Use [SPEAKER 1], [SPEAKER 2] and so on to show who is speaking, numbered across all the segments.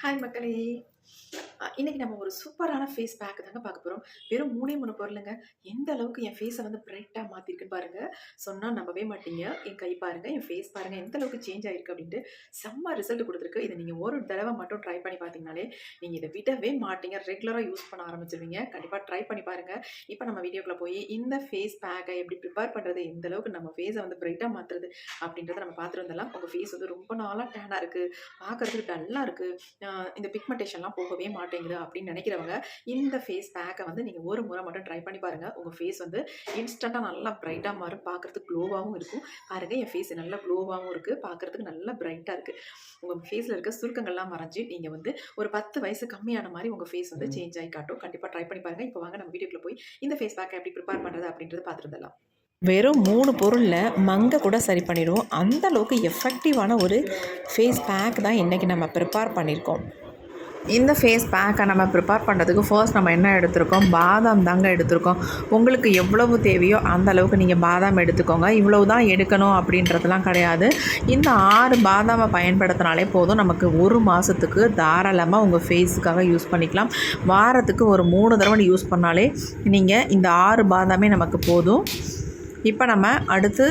[SPEAKER 1] Hi மக்களே! இன்னைக்கு நம்ம ஒரு சூப்பரான ஃபேஸ் பேக் தாங்க பார்க்க போறோம். வெறும் 3 பொருளுங்க. எந்த அளவுக்கு என் ஃபேஸ வந்து பிரைட்டா மாத்திருக்குன்னு பாருங்க. சொன்னா நம்பவே மாட்டீங்க. என் கை பாருங்க, என் ஃபேஸ் பாருங்க எந்த அளவுக்கு சேஞ்ச் ஆயிருக்கு அப்டின்ட்டு. செம்ம ரிசல்ட் குடுத்துருக்கு. இத நீங்க ஒரு தடவ மட்டும் ட்ரை பண்ணி பார்த்தீங்கனாலே, நீங்க இத விடவே மாட்டீங்க. ரெகுலரா யூஸ் பண்ண ஆரம்பிச்சுருவீங்க. கண்டிப்பா ட்ரை பண்ணி பாருங்க. இப்ப நம்ம வீடியோக்குள்ள போய் இந்த ஃபேஸ் பேக்க எப்படி ப்ரிப்பேர் பண்றது? எந்த அளவுக்கு நம்ம ஃபேஸ வந்து பிரைட்டா மாத்துறது? அப்டின்றத நம்ம பார்த்துட்டு வந்துடலாம். உங்க ஃபேஸ் வந்து ரொம்ப நாளா டேனா இருக்கு. பார்க்கறதுக்கு டல்லா இருக்கு. இந்த பிக்மெண்டேஷன்லாம் போகவே மாட்டேங்குது அப்படின்னு நினைக்கிறவங்க இந்த ஃபேஸ் பேக்கை வந்து நீங்கள் ஒரு முறை மட்டும் ட்ரை பண்ணி பாருங்கள். உங்கள் ஃபேஸ் வந்து இன்ஸ்டண்ட்டாக நல்லா பிரைட்டாக மாறும். பார்க்குறதுக்கு க்ளோவாகவும் இருக்கும். பாருங்கள், என் ஃபேஸ் நல்லா க்ளோவாகவும் இருக்குது. பார்க்குறதுக்கு நல்லா பிரைட்டாக இருக்குது. உங்கள் ஃபேஸில் இருக்க சுருக்கங்கள்லாம் மறைஞ்சி நீங்கள் வந்து ஒரு 10 வயசு கம்மியான மாதிரி உங்கள் ஃபேஸ் வந்து சேஞ்ச் ஆகி காட்டும். கண்டிப்பாக ட்ரை பண்ணி பாருங்கள். இப்போ வாங்க நம்ம வீடியோக்குள்ள போய் இந்த ஃபேஸ் பேக்கை எப்படி ப்ரிப்பேர் பண்ணுறது அப்படின்றத பார்த்துருந்தலாம்.
[SPEAKER 2] வெறும் 3 பொருளில் மங்க கூட சரி பண்ணிடுவோம். அந்த அளவுக்கு எஃபெக்டிவான ஒரு ஃபேஸ் பேக் தான் இன்றைக்கி நம்ம ப்ரிப்பேர் பண்ணியிருக்கோம். இந்த ஃபேஸ் பேக்கை நம்ம ப்ரிப்பேர் பண்ணுறதுக்கு ஃபர்ஸ்ட் நம்ம என்ன எடுத்திருக்கோம்? பாதாம் தாங்க எடுத்திருக்கோம். உங்களுக்கு எவ்வளவு தேவையோ அந்த அளவுக்கு நீங்கள் பாதாம் எடுத்துக்கோங்க. இவ்வளவு தான் எடுக்கணும் அப்படின்றதுலாம் கிடையாது. இந்த 6 பாதாமை பயன்படுத்தினாலே போதும். நமக்கு ஒரு மாதத்துக்கு தாராளமாக உங்கள் ஃபேஸுக்காக யூஸ் பண்ணிக்கலாம். வாரத்துக்கு ஒரு 3 தடவை யூஸ் பண்ணாலே நீங்கள் இந்த 6 பாதாமே நமக்கு போதும். இப்போ நம்ம அடுத்து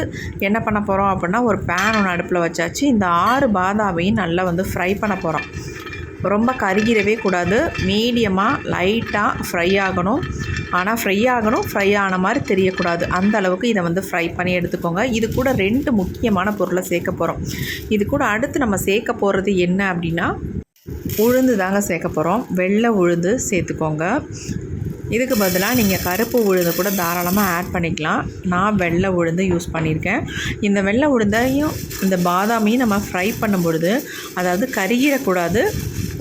[SPEAKER 2] என்ன பண்ண போகிறோம் அப்படின்னா, ஒரு பேன் ஒன்று அடுப்பில் வச்சாச்சு. இந்த 6 பாதாமையும் நல்லா வந்து ஃப்ரை பண்ண போகிறோம். ரொம்ப கருகிடவே கூடாது. மீடியமாக லைட்டாக ஃப்ரை ஆகணும். ஆனால் ஃப்ரை ஆன மாதிரி தெரியக்கூடாது. அந்த அளவுக்கு இதை வந்து ஃப்ரை பண்ணி எடுத்துக்கோங்க. இது கூட 2 முக்கியமான பொருளை சேர்க்க போகிறோம். இது கூட அடுத்து நம்ம சேர்க்க போகிறது என்ன அப்படின்னா, உளுந்து தாங்க சேர்க்க போகிறோம். வெள்ளை உளுந்து சேர்த்துக்கோங்க. இதுக்கு பதிலாக நீங்கள் கருப்பு உளுந்து கூட தாராளமாக ஆட் பண்ணிக்கலாம். நான் வெள்ளை உளுந்து யூஸ் பண்ணியிருக்கேன். இந்த வெள்ளை உளுந்தையும் இந்த பாதாமையும் நம்ம ஃப்ரை பண்ணும் பொழுது, அதாவது கருகிடக்கூடாது,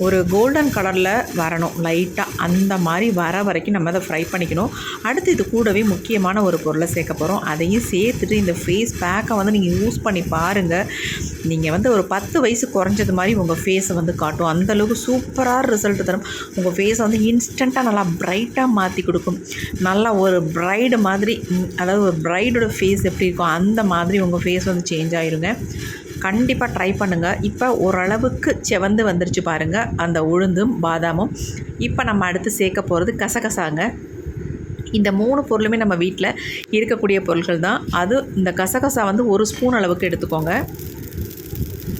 [SPEAKER 2] ஒரு கோல்டன் கலரில் வரணும் லைட்டாக. அந்த மாதிரி வர வரைக்கும் நம்ம அதை ஃப்ரை பண்ணிக்கணும். அடுத்து இது கூடவே முக்கியமான ஒரு பொருளை சேர்க்க போகிறோம். அதையும் சேர்த்துட்டு இந்த ஃபேஸ் பேக்கை வந்து நீங்கள் யூஸ் பண்ணி பாருங்கள். நீங்கள் வந்து ஒரு 10 வயசு குறைஞ்சது மாதிரி உங்கள் ஃபேஸை வந்து காட்டும். அந்தளவுக்கு சூப்பராக ரிசல்ட் தரும். உங்கள் ஃபேஸை வந்து இன்ஸ்டண்ட்டாக நல்லா ப்ரைட்டாக மாற்றி கொடுக்கும். நல்லா ஒரு ப்ரைடு மாதிரி, அதாவது ஒரு ப்ரைடோட ஃபேஸ் எப்படி இருக்கும் அந்த மாதிரி உங்கள் ஃபேஸ் வந்து சேஞ்ச் ஆகிருங்க. கண்டிப்பாக ட்ரை பண்ணுங்கள். இப்போ ஓரளவுக்கு செவந்து வந்துருச்சு பாருங்கள் அந்த உளுந்தும் பாதாமும். இப்போ நம்ம அடுத்து சேர்க்க போகிறது கசகசாங்க. இந்த 3 பொருளுமே நம்ம வீட்டில் இருக்கக்கூடிய பொருட்கள் தான். அது இந்த கசகசா வந்து 1 ஸ்பூன் அளவுக்கு எடுத்துக்கோங்க.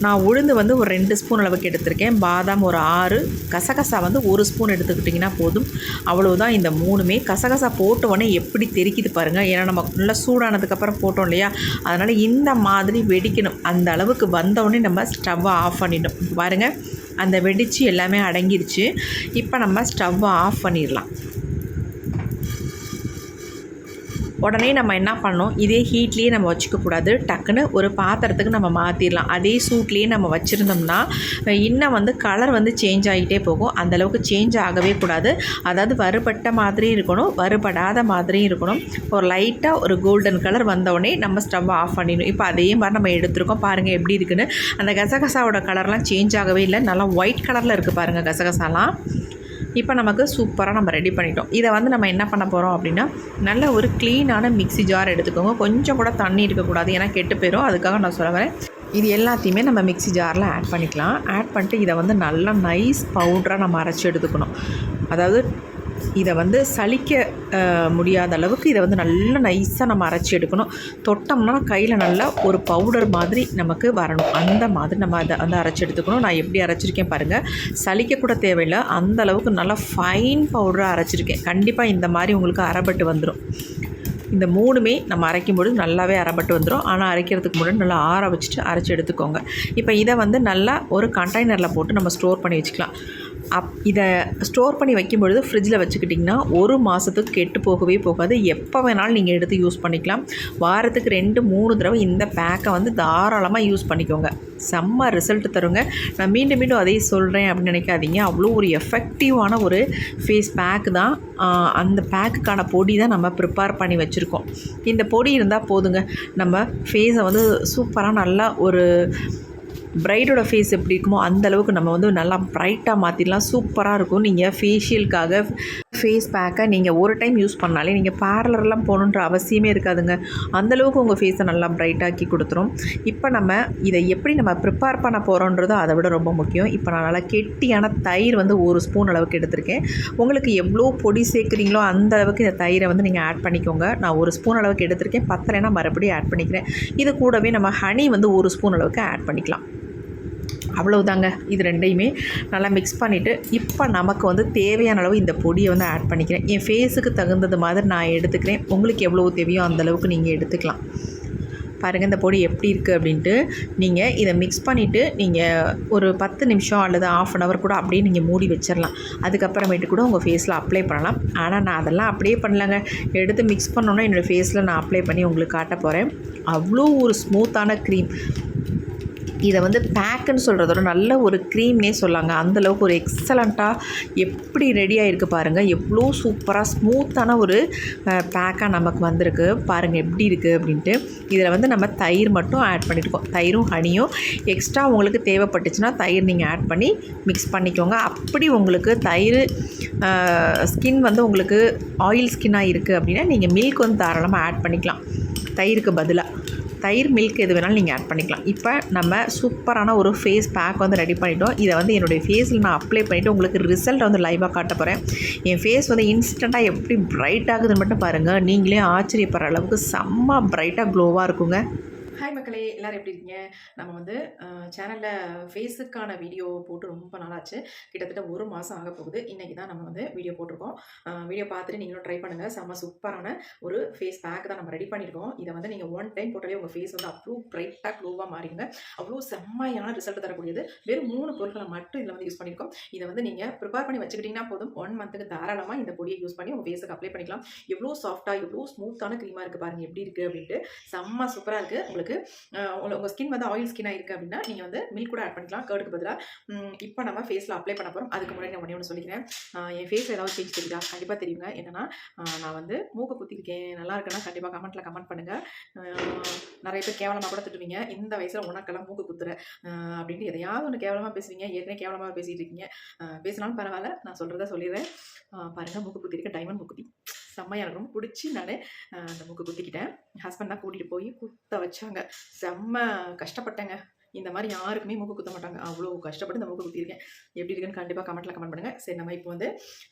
[SPEAKER 2] நான் உளுந்து வந்து ஒரு 2 ஸ்பூன் அளவுக்கு எடுத்திருக்கேன். பாதாம் ஒரு 6, கசகசா வந்து 1 ஸ்பூன் எடுத்துக்கிட்டிங்கன்னா போதும். அவ்வளவுதான். இந்த 3மே கசகசா போட்ட உடனே எப்படி தெரிக்குது பாருங்கள். ஏன்னா நம்ம நல்லா சூடானதுக்கப்புறம் போட்டோம் இல்லையா, அதனால் இந்த மாதிரி வெடிக்கணும். அந்த அளவுக்கு வந்தவுடனே நம்ம ஸ்டவ்வை ஆஃப் பண்ணிடணும். பாருங்கள், அந்த வெடித்து எல்லாமே அடங்கிருச்சு. இப்போ நம்ம ஸ்டவ்வை ஆஃப் பண்ணிடலாம். உடனே நம்ம என்ன பண்ணோம், இதே ஹீட்லேயே நம்ம வச்சுக்கக்கூடாது. டக்குன்னு ஒரு பாத்திரத்துக்கு நம்ம மாற்றிடலாம். அதே சூட்லேயே நம்ம வச்சுருந்தோம்னா இன்னும் வந்து கலர் வந்து சேஞ்ச் ஆகிட்டே போகும். அந்தளவுக்கு சேஞ்ச் ஆகவே கூடாது. அதாவது வறுபட்ட மாதிரி இருக்கணும், வறுபடாத மாதிரியும் இருக்கணும். ஒரு லைட்டாக ஒரு கோல்டன் கலர் வந்தவுடனே நம்ம ஸ்டவ் ஆஃப் பண்ணிடணும். இப்போ அதே மாதிரி நம்ம எடுத்துருக்கோம். பாருங்கள் எப்படி இருக்குன்னு. அந்த கசகசாவோட கலர்லாம் சேஞ்ச் ஆகவே இல்லை. நல்லா ஒயிட் கலரில் இருக்குது பாருங்கள் கசகசாலாம். இப்போ நமக்கு சூப்பராக நம்ம ரெடி பண்ணிட்டோம். இதை வந்து நம்ம என்ன பண்ண போகிறோம் அப்படின்னா, நல்ல ஒரு க்ளீனான மிக்ஸி ஜார் எடுத்துக்கோங்க. கொஞ்சம் கூட தண்ணி இருக்கக்கூடாது, ஏன்னா கெட்டு போயிடும். அதுக்காக நான் சொல்ல வரேன். இது எல்லாத்தையுமே நம்ம மிக்ஸி ஜாரில் ஆட் பண்ணிக்கலாம். ஆட் பண்ணிட்டு இதை வந்து நல்லா நைஸ் பவுடராக நம்ம அரைச்சி எடுத்துக்கணும். அதாவது இதை வந்து சலிக்க முடியாத அளவுக்கு இதை வந்து நல்லா நைஸாக நம்ம அரைச்சி எடுக்கணும். தொட்டோம்னா கையில் நல்லா ஒரு பவுடர் மாதிரி நமக்கு வரணும். அந்த மாதிரி நம்ம அதை வந்து அரைச்சி எடுத்துக்கணும். நான் எப்படி அரைச்சிருக்கேன் பாருங்கள். சலிக்கக்கூட தேவையில்லை, அந்த அளவுக்கு நல்லா ஃபைன் பவுடராக அரைச்சிருக்கேன். கண்டிப்பாக இந்த மாதிரி உங்களுக்கு அரைப்பட்டு வந்துடும். இந்த 3மே நம்ம அரைக்கும்பொழுது நல்லாவே அரைப்பட்டு வந்துடும். ஆனால் அரைக்கிறதுக்கு முன்னாடி நல்லா ஆற வச்சுட்டு அரைச்சி எடுத்துக்கோங்க. இப்போ இதை வந்து நல்லா ஒரு கண்டெய்னரில் போட்டு நம்ம ஸ்டோர் பண்ணி வச்சுக்கலாம். இதை ஸ்டோர் பண்ணி வைக்கும்பொழுது ஃப்ரிட்ஜில் வச்சுக்கிட்டிங்கன்னா 1 மாதத்துக்கு கெட்டு போகவே போகாது. எப்போ வேணாலும் நீங்கள் எடுத்து யூஸ் பண்ணிக்கலாம். வாரத்துக்கு 2-3 தடவை இந்த பேக்கை வந்து தாராளமாக யூஸ் பண்ணிக்கோங்க. செம்ம ரிசல்ட் தருங்க. நான் மீண்டும் மீண்டும் அதே சொல்கிறேன் அப்படின்னு நினைக்காதீங்க. அவ்வளோ ஒரு எஃபெக்டிவான ஒரு ஃபேஸ் பேக்கு தான். அந்த பேக்குக்கான பொடி தான் நம்ம ப்ரிப்பேர் பண்ணி வச்சுருக்கோம். இந்த பொடி இருந்தால் போதுங்க. நம்ம ஃபேஸை வந்து சூப்பராக நல்லா ஒரு பிரைடோட ஃபேஸ் எப்படி இருக்குமோ அந்தளவுக்கு நம்ம வந்து நல்லா ப்ரைட்டாக மாற்றிடலாம். சூப்பராக இருக்கும். நீங்கள் ஃபேஷியலுக்காக ஃபேஸ் பேக்கை நீங்கள் ஒரு டைம் யூஸ் பண்ணாலே நீங்கள் பார்லர்லாம் போகணுன்ற அவசியமே இருக்காதுங்க. அந்தளவுக்கு உங்கள் ஃபேஸை நல்லா பிரைட்டாக்கி கொடுத்துரும். இப்போ நம்ம இதை எப்படி நம்ம ப்ரிப்பேர் பண்ண போகிறோன்றது அதை விட ரொம்ப முக்கியம். இப்போ நான் நல்லா கெட்டியான தயிர் வந்து 1 ஸ்பூன் அளவுக்கு எடுத்திருக்கேன். உங்களுக்கு எவ்வளோ பொடி சேர்க்குறீங்களோ அந்த அளவுக்கு இந்த தயிரை வந்து நீங்கள் ஆட் பண்ணிக்கோங்க. நான் 1 ஸ்பூன் அளவுக்கு எடுத்திருக்கேன். பத்தலைன்னா மறுபடியும் ஆட் பண்ணிக்கிறேன். இது கூடவே நம்ம ஹனி வந்து 1 ஸ்பூன் அளவுக்கு ஆட் பண்ணிக்கலாம். அவ்வளவுதாங்க. இது 2யுமே நல்லா மிக்ஸ் பண்ணிவிட்டு இப்போ நமக்கு வந்து தேவையான அளவு இந்த பொடியை வந்து ஆட் பண்ணிக்கிறேன். என் ஃபேஸுக்கு தகுந்தது மாதிரி நான் எடுத்துக்கிறேன். உங்களுக்கு எவ்வளோ தேவையோ அந்தளவுக்கு நீங்கள் எடுத்துக்கலாம். பாருங்கள் இந்த பொடி எப்படி இருக்குது அப்படின்ட்டு. நீங்கள் இதை மிக்ஸ் பண்ணிவிட்டு நீங்கள் ஒரு 10 நிமிஷம் அல்லது 1/2 அன் ஹவர் கூட அப்படியே நீங்கள் மூடி வச்சிடலாம். அதுக்கப்புறமேட்டு கூட உங்கள் ஃபேஸில் அப்ளை பண்ணலாம். ஆனால் நான் அதெல்லாம் அப்படியே பண்ணலங்க. எடுத்து மிக்ஸ் பண்ணோன்னா என்னோடய ஃபேஸில் நான் அப்ளை பண்ணி உங்களுக்கு காட்ட போகிறேன். அவ்வளோ ஒரு ஸ்மூத்தான க்ரீம். இதை வந்து பேக்குன்னு சொல்கிறதோட நல்ல ஒரு க்ரீம்னே சொல்லாங்க. அந்தளவுக்கு ஒரு எக்ஸலண்ட்டாக எப்படி ரெடியாக இருக்குது பாருங்கள். எவ்வளோ சூப்பராக ஸ்மூத்தான ஒரு பேக்காக நமக்கு வந்திருக்கு. பாருங்கள் எப்படி இருக்குது அப்படின்ட்டு. இதில் வந்து நம்ம தயிர் மட்டும் ஆட் பண்ணியிருக்கோம். தயிரும் ஹனியும் எக்ஸ்ட்ரா உங்களுக்கு தேவைப்பட்டுச்சுன்னா தயிர் நீங்கள் ஆட் பண்ணி மிக்ஸ் பண்ணிக்கோங்க. அப்படி உங்களுக்கு தயிர் ஸ்கின் வந்து உங்களுக்கு ஆயில் ஸ்கின்னாக இருக்குது அப்படின்னா நீங்கள் மில்க் வந்து தாராளமாக ஆட் பண்ணிக்கலாம். தயிருக்கு பதிலாக தயிர், மில்க் எது வேணாலும் நீங்கள் ஆட் பண்ணிக்கலாம். இப்போ நம்ம சூப்பரான ஒரு ஃபேஸ் பேக் வந்து ரெடி பண்ணிட்டோம். இதை வந்து என்னுடைய ஃபேஸில் நான் அப்ளை பண்ணிவிட்டு உங்களுக்கு ரிசல்ட் வந்து லைவாக காட்ட போகிறேன். என் ஃபேஸ் வந்து இன்ஸ்டண்ட்டாக எப்படி பிரைட் ஆகுதுன்னு மட்டும் பாருங்கள். நீங்களே ஆச்சரியப்படுற அளவுக்கு செம்ம பிரைட்டாக க்ளோவாக இருக்குங்க.
[SPEAKER 1] ஹாய் மக்களே, எல்லாரும் எப்படி இருக்கீங்க? நம்ம வந்து சேனலில் ஃபேஸுக்கான வீடியோ போட்டு ரொம்ப நாளாச்சு. கிட்டத்தட்ட 1 மாதம் ஆக போகுது. இன்றைக்கி தான் நம்ம வந்து வீடியோ போட்டிருக்கோம். வீடியோ பார்த்துட்டு நீங்களும் ட்ரை பண்ணுங்கள். செம்ம சூப்பரான ஒரு ஃபேஸ் பேக் தான் நம்ம ரெடி பண்ணியிருக்கோம். இதை வந்து நீங்கள் 1 டைம் போட்டாலே உங்கள் ஃபேஸ் வந்து அவ்வளோ பிரைட்டாக க்ளோவாக மாறிடுங்க. அவ்வளோ செம்மையான ரிசல்ட் தரக்கூடியது. வெறும் 3 பொருட்களை மட்டும் இதில் வந்து யூஸ் பண்ணியிருக்கோம். இதை வந்து நீங்கள் ப்ரிப்பேர் பண்ணி வச்சுக்கிட்டிங்கன்னா போதும். 1 மந்த்துக்கு தாராளமாக இந்த பொடியை யூஸ் பண்ணி உங்கள் ஃபேஸுக்கு அப்ளை பண்ணிக்கலாம். எவ்வளோ சாஃப்டாக எவ்வளோ ஸ்மூத்தான க்ரீமாக இருக்குது பாருங்கள் எப்படி இருக்குது அப்படின்ட்டு. செம்ம சூப்பராக இருக்குது. உங்களுக்கு உங்கள் ஸ்கின் வந்து ஆயில் ஸ்கின்னாக இருக்குது அப்படின்னா நீங்கள் வந்து மில்க் கூட ஆட் பண்ணிக்கலாம் கர்டுக்கு பதிலாக. இப்போ நம்ம ஃபேஸில் அப்ளை பண்ண போகிறோம். அதுக்கு முன்னாடி நான் ஒன்று சொல்லிக்கிறேன். என் ஃபேஸில் ஏதாவது சேஞ்ச் தெரியுதா? கண்டிப்பாக தெரியுங்க. என்னென்னா நான் வந்து மூக்கு குத்திருக்கேன். நல்லா இருக்குன்னா கண்டிப்பாக கமெண்ட்டில் கமெண்ட் பண்ணுங்கள். நிறைய பேர் கேவலமாக கூட திட்டுவீங்க. இந்த வயசில் உனக்கெல்லாம் மூக்கு குத்துற அப்படின்ட்டு எதையாவது ஒன்று கேவலமாக பேசுவீங்க. ஏற்கனவே கேவலமாக பேசிகிட்டு இருக்கீங்க. பேசினாலும் பரவாயில்ல, நான் சொல்கிறத சொல்லிடுறேன். பாருங்கள் மூக்கு குத்திருக்கேன். டைமண்ட் மூக்குத்தி செம்மையாக எனக்கு ரொம்ப பிடிச்சி நான் அந்த மூக்கு குத்திக்கிட்டேன். ஹஸ்பண்ட் தான் கூட்டிகிட்டு போய் குத்த வச்சாங்க. செம்ம கஷ்டப்பட்டேங்க. இந்த மாதிரி யாருக்குமே மூக்கு குத்த மாட்டாங்க. அவ்வளோ கஷ்டப்பட்டு இந்த மூக்கு குத்திருக்கேன். எப்படி இருக்குன்னு கண்டிப்பாக கமெண்ட்டில் கமெண்ட் பண்ணுங்கள். சரி, நம்ம இப்போ வந்து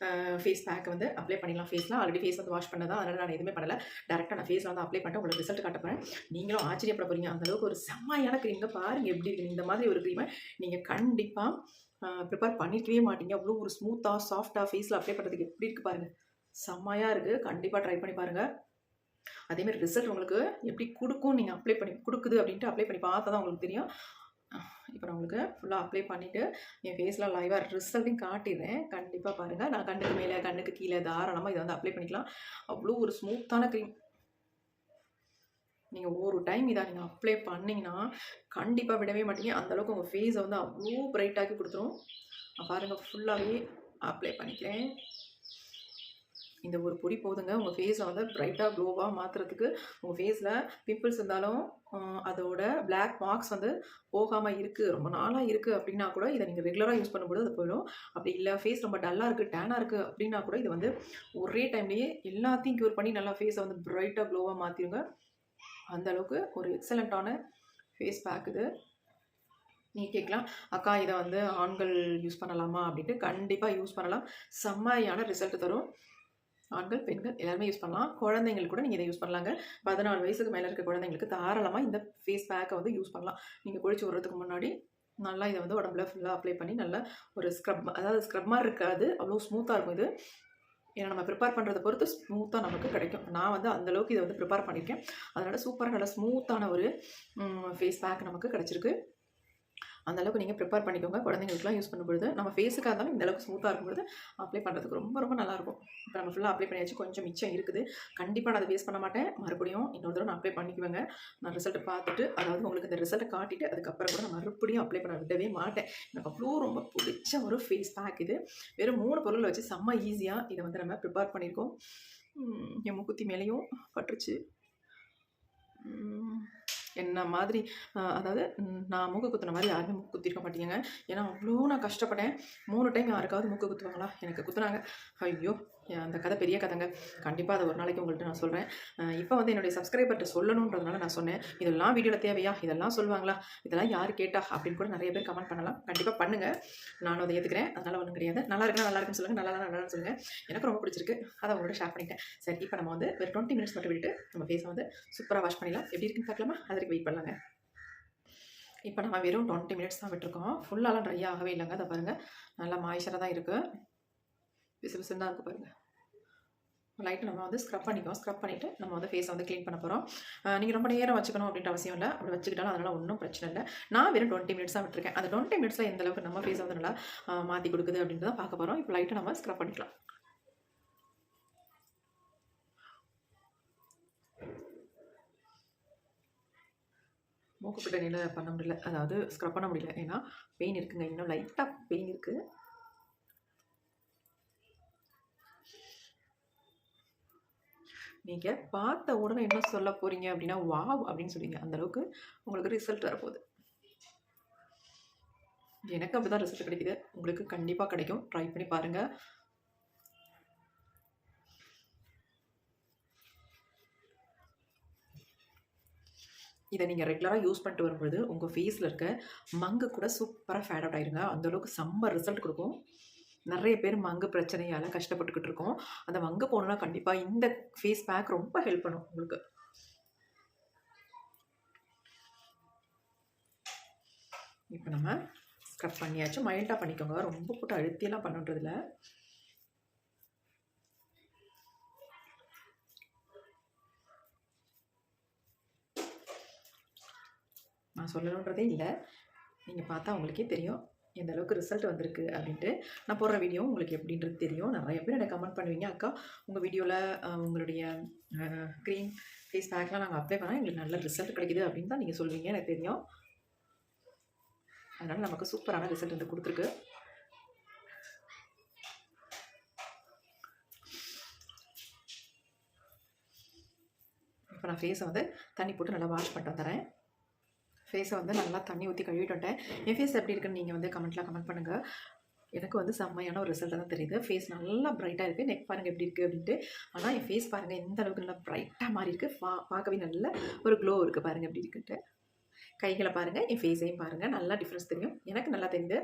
[SPEAKER 1] ஃபேஸ் பேக் வந்து அப்ளை பண்ணிடலாம். ஃபேஸ்லாம் ஆல்ரெடி ஃபேஸ் வந்து வாஷ் பண்ணதான், அதனால் நான் எதுவுமே பண்ணலை. டேரெக்டாக நான் ஃபேஸில் வந்து அப்ளை பண்ணிட்டு உங்களுக்கு ரிசல்ட் காட்ட போகிறேன். நீங்களும் ஆச்சரியப்பட போகிறீங்க. அந்தளவுக்கு ஒரு செம்மையான க்ரீம்ங்க. பாருங்கள் எப்படி இருக்குது. இந்த மாதிரி ஒரு க்ரீமை நீங்கள் கண்டிப்பாக ப்ரிப்பேர் பண்ணிக்கவே மாட்டீங்க. அவ்வளோ ஒரு ஸ்மூத்தாக சாஃப்டாக ஃபேஸில் அப்ளை பண்ணுறதுக்கு எப்படி இருக்குது பாருங்கள். செம்மையாக இருக்குது. கண்டிப்பாக ட்ரை பண்ணி பாருங்கள். அதேமாதிரி ரிசல்ட் உங்களுக்கு எப்படி கொடுக்கும், நீங்கள் அப்ளை பண்ணி கொடுக்குது அப்படின்ட்டு அப்ளை பண்ணி பார்த்தா தான் உங்களுக்கு தெரியும். இப்போ நான் உங்களுக்கு ஃபுல்லாக அப்ளை பண்ணிவிட்டு என் ஃபேஸில் லைவாக ரிசல்ட்டையும் காட்டிடுறேன். கண்டிப்பாக பாருங்கள். நான் கண்ணுக்கு மேலே கண்ணுக்கு கீழே தாராளமாக இதை வந்து அப்ளை பண்ணிக்கலாம். அவ்வளோ ஒரு ஸ்மூத்தான க்ரீம். நீங்கள் ஒரு டைம் இதை நீங்கள் அப்ளை பண்ணிங்கன்னா கண்டிப்பாக விடவே மாட்டீங்க. அந்தளவுக்கு உங்கள் ஃபேஸை வந்து அவ்வளோ பிரைட்டாக்கி கொடுத்துரும். பாருங்கள், ஃபுல்லாகவே அப்ளை பண்ணிக்கிறேன். இந்த ஒரு பொடி போதுங்க உங்கள் ஃபேஸை வந்து பிரைட்டாக க்ளோவாக மாற்றுறதுக்கு. உங்கள் ஃபேஸில் பிம்பிள்ஸ் இருந்தாலும் அதோட பிளாக் மார்க்ஸ் வந்து போகாமல் இருக்குது, ரொம்ப நாளாக இருக்குது அப்படின்னா கூட இதை நீங்கள் ரெகுலராக யூஸ் பண்ணும்போது அது போயிடும். அப்படி இல்லை ஃபேஸ் ரொம்ப டல்லாக இருக்குது, டேனாக இருக்குது அப்படின்னா கூட இது வந்து ஒரே டைம்லேயே எல்லாத்தையும் க்யூர் பண்ணி நல்லா ஃபேஸை வந்து பிரைட்டாக க்ளோவாக மாற்றிடுங்க. அந்தளவுக்கு ஒரு எக்ஸலண்ட்டான ஃபேஸ் பேக் இது. நீங்கள் கேட்கலாம், அக்கா இதை வந்து ஆண்கள் யூஸ் பண்ணலாமா அப்படின்ட்டு. கண்டிப்பாக யூஸ் பண்ணலாம். செம்மையான ரிசல்ட் தரும். ஆண்கள், பெண்கள் எல்லாருமே யூஸ் பண்ணலாம். குழந்தைங்களுக்கு கூட நீங்கள் இதை யூஸ் பண்ணலாங்க. 14 வயசுக்கு மேலே இருக்க குழந்தைங்களுக்கு தாராளமாக இந்த ஃபேஸ் பேக்கை வந்து யூஸ் பண்ணலாம். நீங்கள் குளிச்சு விடுறதுக்கு முன்னாடி நல்லா இதை வந்து உடம்புல ஃபுல்லாக அப்ளை பண்ணி நல்லா ஒரு ஸ்க்ரப், அதாவது ஸ்க்ரப் மாதிரி இருக்காது, அவ்வளோ ஸ்மூத்தாக இருக்கும் இது. ஏன்னா நம்ம ப்ரிப்பேர் பண்ணுறதை பொறுத்து ஸ்மூத்தாக நமக்கு கிடைக்கும். நான் வந்து அந்தளவுக்கு இதை வந்து ப்ரிப்பேர் பண்ணியிருக்கேன். அதனால் சூப்பராக நல்லா ஸ்மூத்தான ஒரு ஃபேஸ் பேக் நமக்கு கிடச்சிருக்கு. அந்தளவுக்கு நீங்கள் ப்ரிப்பேர் பண்ணிக்கோங்க. குழந்தைங்களுக்குலாம் யூஸ் பண்ணும்பொழுது நம்ம ஃபேஸுக்காக இருந்தாலும் இந்தளவுக்கு ஸ்மூத்தாக இருக்கும்போது அப்ளை பண்ணுறதுக்கு ரொம்ப ரொம்ப நல்லாயிருக்கும். இப்போ நம்ம ஃபுல்லாக அப்ளை பண்ணியாச்சு. கொஞ்சம் மிச்சம் இருக்குது. கண்டிப்பாக நான் அதை வேஸ்ட் பண்ண மாட்டேன். மறுபடியும் இன்னொரு தடவை நான் அப்ளை பண்ணிக்குவேங்க. நான் ரிசல்ட்டை பார்த்துட்டு, அதாவது உங்களுக்கு இந்த ரிசல்ட்டை காட்டிட்டு அதுக்கப்புறம் கூட நான் மறுபடியும் அப்ளை பண்ண விடவே மாட்டேன். எனக்கு அவ்வளோ ரொம்ப பிடிச்ச ஒரு ஃபேஸ் பேக் இது. வெறும் 3 பொருளை வச்சு செம்ம ஈஸியாக இதை வந்து நம்ம ப்ரிப்பேர் பண்ணியிருக்கோம். என் மூக்குத்தி மேலேயும் பட்டுருச்சு. என்ன மாதிரி அதாவது நான் மூக்கு குத்துன மாதிரி யாருமே மூக்கு குத்திருக்க மாட்டீங்க. ஏன்னா அவ்வளோ நான் கஷ்டப்பட்டேன். 3 டைம் யாருக்காவது மூக்கு குத்துவாங்களா? எனக்கு குத்துனாங்க. ஐயோ, அந்த கதை பெரிய கதைங்க. கண்டிப்பாக அதை ஒரு நாளைக்கு உங்கள்கிட்ட நான் சொல்கிறேன். இப்போ வந்து என்னுடைய சப்ஸ்கிரைபர்கிட்ட சொல்லணுன்றதுனால நான் சொன்னேன். இதெல்லாம் வீடியோவில் தேவையா, இதெல்லாம் சொல்லுவாங்களா, இதெல்லாம் யார் கேட்டா அப்படின்னு கூட நிறைய பேர் கமெண்ட் பண்ணலாம். கண்டிப்பாக பண்ணுங்கள், நானும் அதை ஏற்றுக்கிறேன். அதனால் ஒன்றும் கிடையாது. நல்லா இருக்குன்னா நல்லா இருக்குன்னு சொல்லுங்கள், நல்லா நல்லான்னு சொல்லுங்கள். எனக்கு ரொம்ப பிடிச்சிருக்கு, அதை உங்களோட ஷேர் பண்ணிட்டேன். சரி, இப்போ நம்ம வந்து ஒரு 20 மினிட்ஸ் மட்டும் விட்டுட்டு நம்ம ஃபேஸை வந்து சூப்பராக வாஷ் பண்ணிடலாம். எப்படி இருக்குன்னு பார்க்கலாமா? அது வரைக்கும் வெயிட் பண்ணலாங்க. இப்போ நம்ம வெறும் 20 மினிட்ஸ் தான் விட்டுருக்கோம். ஃபுல்லாலாம் ட்ரை ஆகவே இல்லைங்க. அதை பாருங்கள், நல்லா மாய்ச்சராக தான் இருக்குது. பிசு பிசுன்னு தான் இருக்குது பாருங்கள். லைட்டாக நம்ம வந்து ஸ்க்ரப் பண்ணிக்குவோம். ஸ்க்ரப் பண்ணிவிட்டு நம்ம வந்து ஃபேஸை வந்து க்ளீன் பண்ண போகிறோம். நீங்கள் ரொம்ப நேரம் வச்சுக்கணும் அப்படின்ற அவசியம் இல்லை. அப்படி வச்சுக்கிட்டாலும் அதனால் ஒன்றும் பிரச்சனை இல்லை. நான் வெறும் 20 மினிட்ஸ் தான் விட்டுருக்கேன். அந்த 20 மினிட்ஸில் எந்த அளவுக்கு நம்ம ஃபேஸை வந்து நல்லா மாற்றி கொடுக்குது அப்படின்றத பார்க்க போகிறோம். இப்போ லைட்டாக நம்ம ஸ்க்ரப் பண்ணிக்கலாம். மூக்குக்கிட்ட நிலை பண்ண முடியல, அதாவது ஸ்க்ரப் பண்ண முடியல, ஏன்னா பெயின் இருக்குங்க. இன்னும் லைட்டாக பெயின் இருக்குது. நீங்கள் பார்த்த உடனே என்ன சொல்ல போகிறீங்க அப்படின்னா, வாவ் அப்படின்னு சொல்லுவீங்க. அந்தளவுக்கு உங்களுக்கு ரிசல்ட் வரப்போகுது. எனக்கு அப்படி தான் ரிசல்ட் கிடைக்குது. உங்களுக்கு கண்டிப்பாக கிடைக்கும். ட்ரை பண்ணி பாருங்கள். இதை நீங்கள் ரெகுலராக யூஸ் பண்ணிட்டு வரும்பொழுது உங்கள் ஃபேஸில் இருக்க மங்கு கூட சூப்பராக ஃபேட் அவுட் ஆயிருங்க. அந்தளவுக்கு செம்ம ரிசல்ட் கொடுக்கும். நிறைய பேர் மங்கு பிரச்சனையால் கஷ்டப்பட்டுக்கிட்டு இருக்கோம். அந்த மங்கு போகணுன்னா கண்டிப்பாக இந்த ஃபேஸ் பேக் ரொம்ப ஹெல்ப் பண்ணும் உங்களுக்கு. இப்போ நம்ம ஸ்க்ரப் பண்ணியாச்சு. மைல்டாக பண்ணிக்கோங்க, ரொம்ப போட்டு அழுத்தியெல்லாம் பண்ணுறதில்ல. நான் சொல்லணுன்றதே இல்லை, நீங்கள் பார்த்தா உங்களுக்கே தெரியும் எந்த அளவுக்கு ரிசல்ட் வந்திருக்கு அப்படின்ட்டு. நான் போடுற வீடியோ உங்களுக்கு எப்படின்றது தெரியும். நிறைய பேர் எனக்கு கமெண்ட் பண்ணுவீங்க, அக்கா உங்கள் வீடியோவில் உங்களுடைய க்ரீம் ஃபேஸ் பேக்லாம் நாங்கள் அப்ளை பண்ணால் எங்களுக்கு நல்ல ரிசல்ட் கிடைக்குது அப்படின்னு தான் நீங்கள் சொல்லுவீங்க, எனக்கு தெரியும். அதனால் நமக்கு சூப்பரான ரிசல்ட் வந்து கொடுத்துருக்கு. இப்போ நான் ஃபேஸை வந்து தண்ணி போட்டு நல்லா வாஷ் பண்ணிட்டு வந்துடுறேன். ஃபேஸை வந்து நல்லா தண்ணி ஊற்றி கழுவிட்டு வந்துட்டேன். என் ஃபேஸ் எப்படி இருக்குன்னு நீங்கள் வந்து கமெண்ட் பண்ணுங்கள். எனக்கு வந்து செம்மையான ஒரு ரிசல்ட் தான் தெரியுது. ஃபேஸ் நல்லா ப்ரைட்டாக இருக்குது. நெக் பாருங்கள் எப்படி இருக்குது அப்படின்ட்டு. ஆனால் என் ஃபேஸ் பாருங்கள் எந்த அளவுக்கு நல்லா ப்ரைட்டாக மாறி இருக்குது. பார்க்கவே நல்ல ஒரு க்ளோ இருக்குது பாருங்கள் எப்படி இருக்குன்ட்டு. கைகளை பாருங்கள், என் ஃபேஸையும் பாருங்கள், நல்லா டிஃப்ரென்ஸ் தெரியும். எனக்கு நல்லா தெரியுது.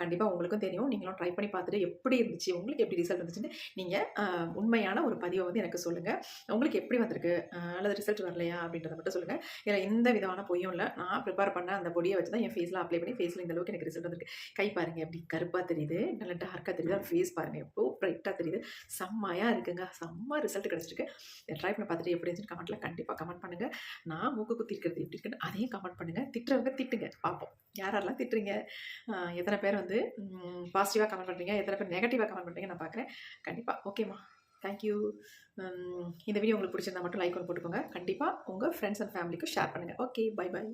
[SPEAKER 1] கண்டிப்பாக உங்களுக்கும் தெரியும். நீங்களும் ட்ரை பண்ணி பார்த்துட்டு எப்படி இருந்துச்சு, உங்களுக்கு எப்படி ரிசல்ட் வந்துச்சுன்னு நீங்கள் உண்மையான ஒரு பதிவை வந்து எனக்கு சொல்லுங்கள். உங்களுக்கு எப்படி வந்திருக்கு, அல்லது ரிசல்ட் வரலையா அப்படின்றத மட்டும் சொல்லுங்கள். இதில் எந்த விதமான பொய்யும் இல்லை. நான் ப்ரிப்பேர் பண்ண அந்த பொடியை வச்சு தான் என் ஃபேஸில் அப்ளை பண்ணி ஃபேஸில் இந்த அளவுக்கு எனக்கு ரிசல்ட் வந்திருக்கு. கை பாருங்கள் எப்படி கருப்பாக தெரியுது, நல்லா டார்க்காக தெரியுது. ஃபேஸ் பாருங்கள் எவ்வளோ ப்ரைட்டாக தெரியுது. செம்மையாக இருக்குங்க. செம்ம ரிசல்ட் கிடச்சிருக்கு. ட்ரை பண்ணி பார்த்துட்டு எப்படி இருந்துச்சுன்னு கமெண்ட்டில் கண்டிப்பாக கமெண்ட் பண்ணுங்கள். நான் மூக்கு குத்தி இருக்கிறது எப்படி இருக்குன்னு அதையும் கமெண்ட் பண்ணுங்கள். திட்டுறவங்க திட்டுங்க, பார்ப்போம் யாரெல்லாம் திட்டுறீங்க, எத்தனை பேர் வந்து பாசிட்டிவாக கமெண்ட் பண்ணுறீங்க, எத்தனை பேர் நெகட்டிவாக கமெண்ட் பண்ணுறீங்க நான் பார்க்குறேன். கண்டிப்பாக ஓகேம்மா, தேங்க்யூ. இந்த வீடியோ உங்களுக்கு பிடிச்சிருந்தா மட்டும் லைக் ஒன்று போட்டுக்கோங்க. கண்டிப்பாக உங்கள் ஃப்ரெண்ட்ஸ் அண்ட் ஃபேமிலிக்கு ஷேர் பண்ணுங்கள். Okay, bye by.